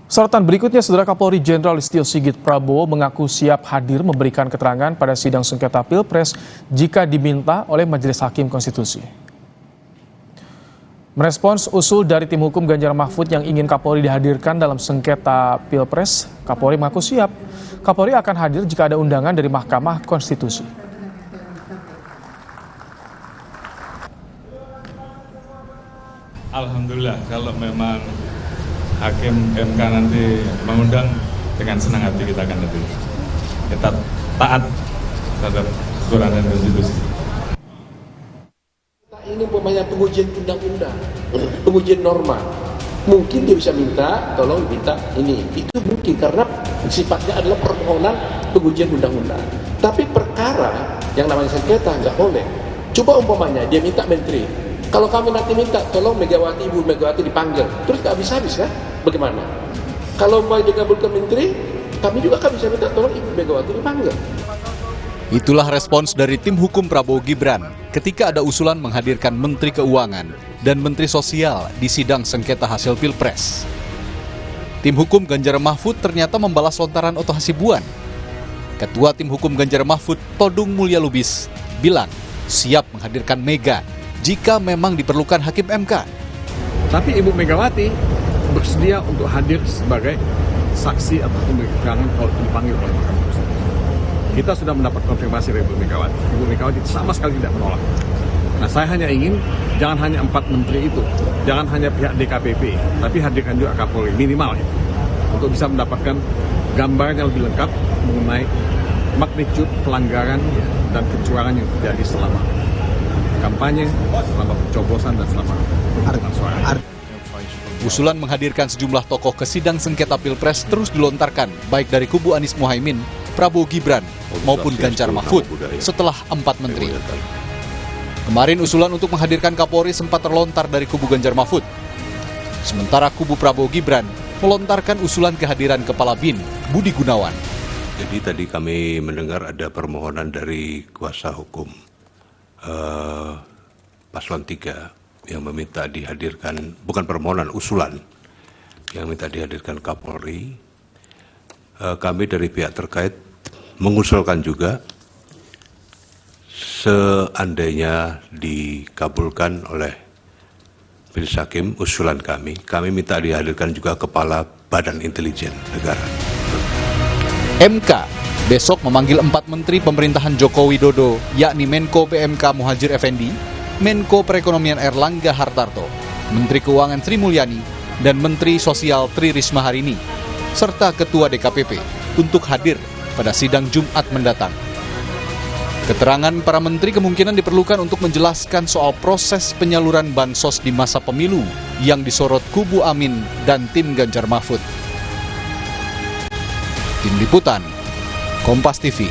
Sorotan berikutnya, Saudara Kapolri Jenderal Listio Sigit Prabowo mengaku siap hadir memberikan keterangan pada sidang sengketa Pilpres jika diminta oleh Majelis Hakim Konstitusi. Merespons usul dari tim hukum Ganjar Mahfud yang ingin Kapolri dihadirkan dalam sengketa Pilpres, Kapolri mengaku siap. Kapolri akan hadir jika ada undangan dari Mahkamah Konstitusi. Alhamdulillah, kalau memang Hakim MK nanti mengundang, dengan senang hati kita akan hadir. Kita taat terhadap aturan dan konstitusi. Ini umpamanya pengujian undang-undang, pengujian norma. Mungkin dia bisa minta, tolong minta ini. Itu mungkin karena sifatnya adalah permohonan pengujian undang-undang. Tapi perkara yang namanya sengketa nggak boleh. Coba umpamanya dia minta menteri. Kalau kami nanti minta, tolong Megawati, Ibu Megawati dipanggil. Terus nggak habis-habis kan? Bagaimana? Kalau mau dikabulkan menteri, kami juga kan bisa minta tolong Ibu Megawati dipanggil. Itulah respons dari tim hukum Prabowo Gibran ketika ada usulan menghadirkan Menteri Keuangan dan Menteri Sosial di sidang sengketa hasil Pilpres. Tim hukum Ganjar Mahfud ternyata membalas lontaran Oto Hasibuan. Ketua tim hukum Ganjar Mahfud, Todung Mulya Lubis, bilang siap menghadirkan Mega jika memang diperlukan Hakim MK. Tapi Ibu Megawati bersedia untuk hadir sebagai saksi atau keterangan kalau dipanggil oleh Mahkamah Konstitusi. Kita sudah mendapat konfirmasi dari Ibu Megawati. Ibu Megawati sama sekali tidak menolak. Nah, saya hanya ingin jangan hanya 4 menteri itu, jangan hanya pihak DKPP, tapi hadirkan juga Kapolri minimal itu, untuk bisa mendapatkan gambaran yang lebih lengkap mengenai magnitude pelanggaran dan kecurangan yang terjadi selama kampanye, selama pencoblosan, dan selama penghitungan suara. Usulan menghadirkan sejumlah tokoh ke sidang sengketa Pilpres terus dilontarkan baik dari kubu Anies Mohaimin, Prabowo Gibran, maupun Ganjar Mahfud setelah 4 menteri. Kemarin usulan untuk menghadirkan Kapolri sempat terlontar dari kubu Ganjar Mahfud. Sementara kubu Prabowo Gibran melontarkan usulan kehadiran Kepala BIN, Budi Gunawan. Jadi tadi kami mendengar ada permohonan dari kuasa hukum Paslon 3 yang meminta dihadirkan, bukan permohonan, usulan yang minta dihadirkan Kapolri. Kami dari pihak terkait mengusulkan juga seandainya dikabulkan oleh Majelis Hakim usulan kami minta dihadirkan juga Kepala Badan Intelijen Negara. MK besok memanggil 4 menteri pemerintahan Joko Widodo, yakni Menko PMK Muhadjir Effendi, Menko Perekonomian Erlangga Hartarto, Menteri Keuangan Sri Mulyani, dan Menteri Sosial Tri Risma Harini, serta Ketua DKPP untuk hadir pada sidang Jumat mendatang. Keterangan para menteri kemungkinan diperlukan untuk menjelaskan soal proses penyaluran bansos di masa pemilu yang disorot kubu Amin dan tim Ganjar Mahfud. Tim Liputan, Kompas TV.